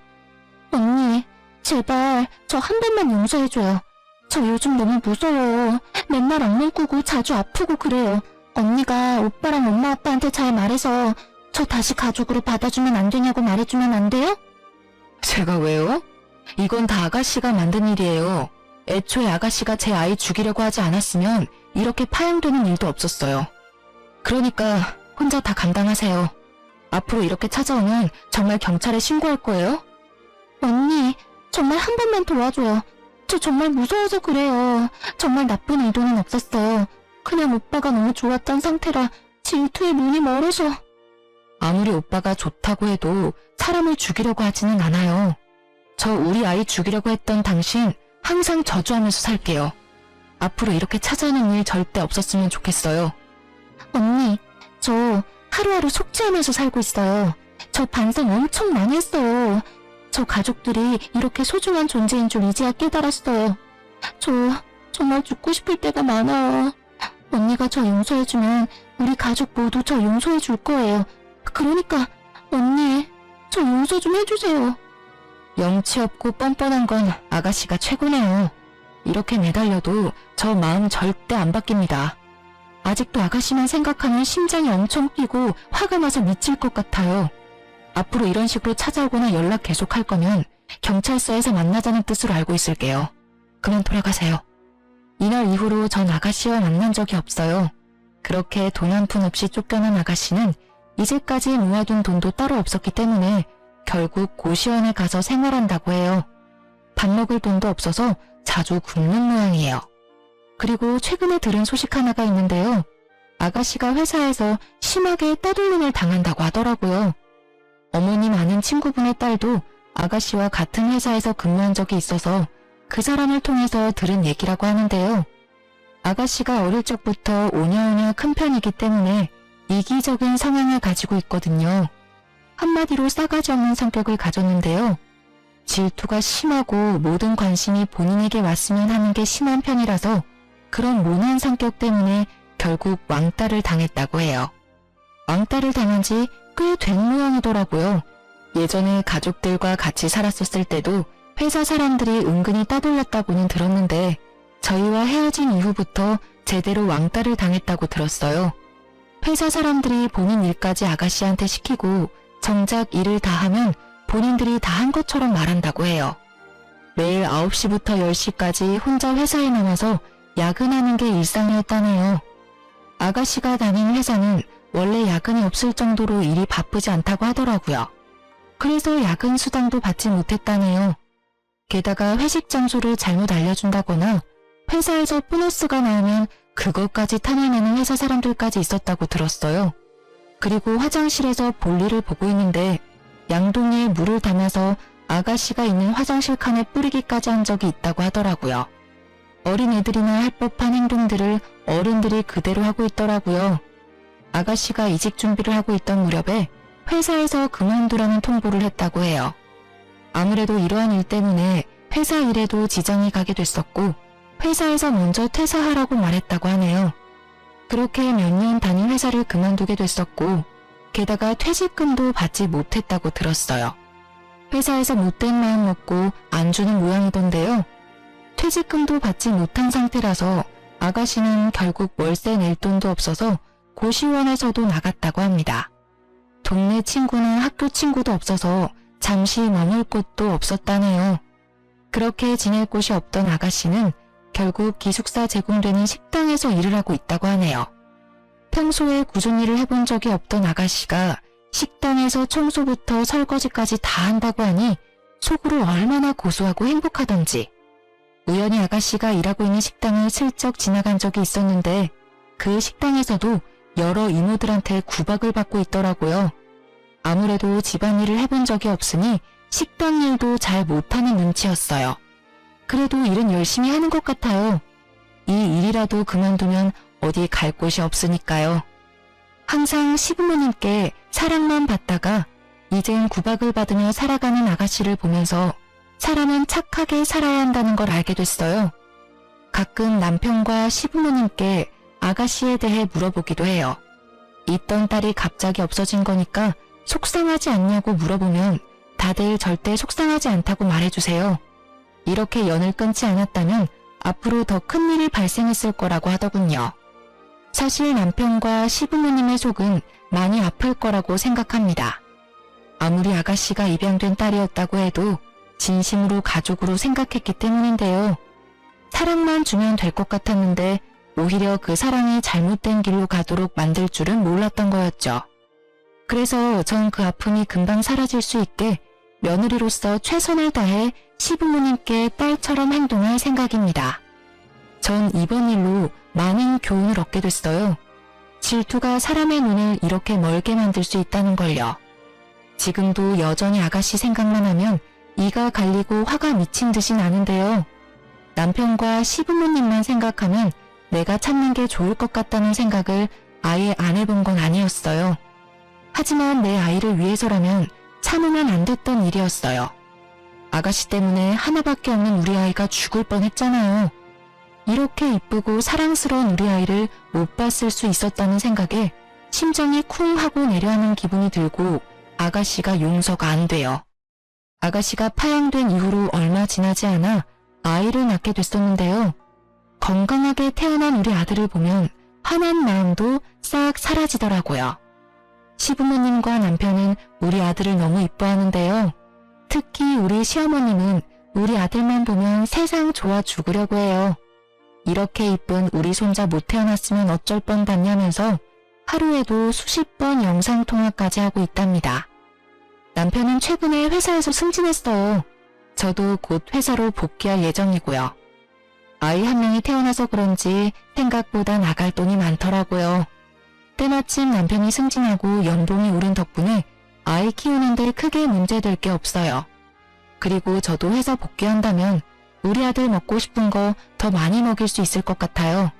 언니, 제발 저 한 번만 용서해줘요. 저 요즘 너무 무서워요. 맨날 악몽 꾸고 자주 아프고 그래요. 언니가 오빠랑 엄마 아빠한테 잘 말해서 저 다시 가족으로 받아주면 안 되냐고 말해주면 안 돼요? 제가 왜요? 이건 다 아가씨가 만든 일이에요. 애초에 아가씨가 제 아이 죽이려고 하지 않았으면 이렇게 파양되는 일도 없었어요. 그러니까 혼자 다 감당하세요. 앞으로 이렇게 찾아오면 정말 경찰에 신고할 거예요? 언니, 정말 한 번만 도와줘요. 저 정말 무서워서 그래요. 정말 나쁜 의도는 없었어요. 그냥 오빠가 너무 좋았던 상태라 질투에 눈이 멀어서. 아무리 오빠가 좋다고 해도 사람을 죽이려고 하지는 않아요. 저 우리 아이 죽이려고 했던 당신 항상 저주하면서 살게요. 앞으로 이렇게 찾아오는 일 절대 없었으면 좋겠어요. 언니, 저 하루하루 속죄하면서 살고 있어요. 저 반성 엄청 많이 했어요. 저 가족들이 이렇게 소중한 존재인 줄 이제야 깨달았어요. 저 정말 죽고 싶을 때가 많아요. 언니가 저 용서해주면 우리 가족 모두 저 용서해 줄 거예요. 그러니까 언니, 저 용서 좀 해주세요. 염치 없고 뻔뻔한 건 아가씨가 최고네요. 이렇게 매달려도 저 마음 절대 안 바뀝니다. 아직도 아가씨만 생각하면 심장이 엄청 뛰고 화가 나서 미칠 것 같아요. 앞으로 이런 식으로 찾아오거나 연락 계속할 거면 경찰서에서 만나자는 뜻으로 알고 있을게요. 그만 돌아가세요. 이날 이후로 전 아가씨와 만난 적이 없어요. 그렇게 돈 한 푼 없이 쫓겨난 아가씨는 이제까지 모아둔 돈도 따로 없었기 때문에 결국 고시원에 가서 생활한다고 해요. 밥 먹을 돈도 없어서 자주 굶는 모양이에요. 그리고 최근에 들은 소식 하나가 있는데요. 아가씨가 회사에서 심하게 따돌림을 당한다고 하더라고요. 어머님 아는 친구분의 딸도 아가씨와 같은 회사에서 근무한 적이 있어서 그 사람을 통해서 들은 얘기라고 하는데요. 아가씨가 어릴 적부터 오냐오냐 큰 편이기 때문에 이기적인 성향을 가지고 있거든요. 한마디로 싸가지 없는 성격을 가졌는데요. 질투가 심하고 모든 관심이 본인에게 왔으면 하는 게 심한 편이라서 그런 모난 성격 때문에 결국 왕따를 당했다고 해요. 왕따를 당한 지 꽤 된 모양이더라고요. 예전에 가족들과 같이 살았었을 때도 회사 사람들이 은근히 따돌렸다고는 들었는데 저희와 헤어진 이후부터 제대로 왕따를 당했다고 들었어요. 회사 사람들이 본인 일까지 아가씨한테 시키고 정작 일을 다 하면 본인들이 다 한 것처럼 말한다고 해요. 매일 9시부터 10시까지 혼자 회사에 남아서 야근하는 게 일상이었다네요. 아가씨가 다닌 회사는 원래 야근이 없을 정도로 일이 바쁘지 않다고 하더라고요. 그래서 야근 수당도 받지 못했다네요. 게다가 회식 장소를 잘못 알려준다거나 회사에서 보너스가 나오면 그것까지 탐내는 회사 사람들까지 있었다고 들었어요. 그리고 화장실에서 볼일을 보고 있는데 양동이에 물을 담아서 아가씨가 있는 화장실 칸에 뿌리기까지 한 적이 있다고 하더라고요. 어린애들이나 할 법한 행동들을 어른들이 그대로 하고 있더라고요. 아가씨가 이직 준비를 하고 있던 무렵에 회사에서 그만두라는 통보를 했다고 해요. 아무래도 이러한 일 때문에 회사 일에도 지장이 가게 됐었고 회사에서 먼저 퇴사하라고 말했다고 하네요. 그렇게 몇 년 다닌 회사를 그만두게 됐었고 게다가 퇴직금도 받지 못했다고 들었어요. 회사에서 못된 마음 먹고 안 주는 모양이던데요. 퇴직금도 받지 못한 상태라서 아가씨는 결국 월세 낼 돈도 없어서 고시원에서도 나갔다고 합니다. 동네 친구나 학교 친구도 없어서 잠시 머물 곳도 없었다네요. 그렇게 지낼 곳이 없던 아가씨는 결국 기숙사 제공되는 식당에서 일을 하고 있다고 하네요. 평소에 꾸준히 일을 해본 적이 없던 아가씨가 식당에서 청소부터 설거지까지 다 한다고 하니 속으로 얼마나 고소하고 행복하던지. 우연히 아가씨가 일하고 있는 식당을 슬쩍 지나간 적이 있었는데 그 식당에서도 여러 이모들한테 구박을 받고 있더라고요. 아무래도 집안일을 해본 적이 없으니 식당 일도 잘 못하는 눈치였어요. 그래도 일은 열심히 하는 것 같아요. 이 일이라도 그만두면 어디 갈 곳이 없으니까요. 항상 시부모님께 사랑만 받다가 이젠 구박을 받으며 살아가는 아가씨를 보면서 사람은 착하게 살아야 한다는 걸 알게 됐어요. 가끔 남편과 시부모님께 아가씨에 대해 물어보기도 해요. 있던 딸이 갑자기 없어진 거니까 속상하지 않냐고 물어보면 다들 절대 속상하지 않다고 말해주세요. 이렇게 연을 끊지 않았다면 앞으로 더 큰 일이 발생했을 거라고 하더군요. 사실 남편과 시부모님의 속은 많이 아플 거라고 생각합니다. 아무리 아가씨가 입양된 딸이었다고 해도 진심으로 가족으로 생각했기 때문인데요. 사랑만 주면 될 것 같았는데 오히려 그 사랑이 잘못된 길로 가도록 만들 줄은 몰랐던 거였죠. 그래서 전 그 아픔이 금방 사라질 수 있게 며느리로서 최선을 다해 시부모님께 딸처럼 행동할 생각입니다. 전 이번 일로 많은 교훈을 얻게 됐어요. 질투가 사람의 눈을 이렇게 멀게 만들 수 있다는 걸요. 지금도 여전히 아가씨 생각만 하면 이가 갈리고 화가 미친 듯이 나는데요. 남편과 시부모님만 생각하면 내가 참는 게 좋을 것 같다는 생각을 아예 안 해본 건 아니었어요. 하지만 내 아이를 위해서라면 참으면 안 됐던 일이었어요. 아가씨 때문에 하나밖에 없는 우리 아이가 죽을 뻔했잖아요. 이렇게 이쁘고 사랑스러운 우리 아이를 못 봤을 수 있었다는 생각에 심장이 쿵 하고 내려앉는 기분이 들고 아가씨가 용서가 안 돼요. 아가씨가 파양된 이후로 얼마 지나지 않아 아이를 낳게 됐었는데요. 건강하게 태어난 우리 아들을 보면 화난 마음도 싹 사라지더라고요. 시부모님과 남편은 우리 아들을 너무 이뻐하는데요. 특히 우리 시어머님은 우리 아들만 보면 세상 좋아 죽으려고 해요. 이렇게 이쁜 우리 손자 못 태어났으면 어쩔 뻔 봤냐면서 하루에도 수십 번 영상통화까지 하고 있답니다. 남편은 최근에 회사에서 승진했어요. 저도 곧 회사로 복귀할 예정이고요. 아이 한 명이 태어나서 그런지 생각보다 나갈 돈이 많더라고요. 때마침 남편이 승진하고 연봉이 오른 덕분에 아이 키우는데 크게 문제될 게 없어요. 그리고 저도 회사 복귀한다면 우리 아들 먹고 싶은 거 더 많이 먹일 수 있을 것 같아요.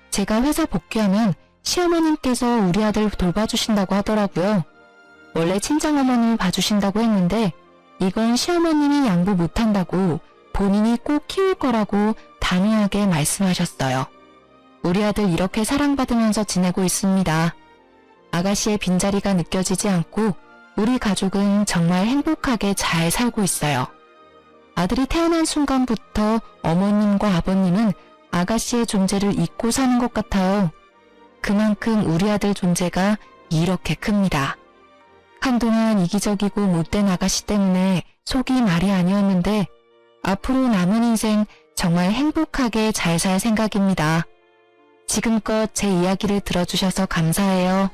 제가 회사 복귀하면 시어머님께서 우리 아들 돌봐주신다고 하더라고요. 원래 친정어머님이 봐주신다고 했는데 이건 시어머님이 양보 못한다고 본인이 꼭 키울 거라고 단호하게 말씀하셨어요. 우리 아들 이렇게 사랑받으면서 지내고 있습니다. 아가씨의 빈자리가 느껴지지 않고 우리 가족은 정말 행복하게 잘 살고 있어요. 아들이 태어난 순간부터 어머님과 아버님은 아가씨의 존재를 잊고 사는 것 같아요. 그만큼 우리 아들 존재가 이렇게 큽니다. 한동안 이기적이고 못된 아가씨 때문에 속이 말이 아니었는데 앞으로 남은 인생 정말 행복하게 잘 살 생각입니다. 지금껏 제 이야기를 들어주셔서 감사해요.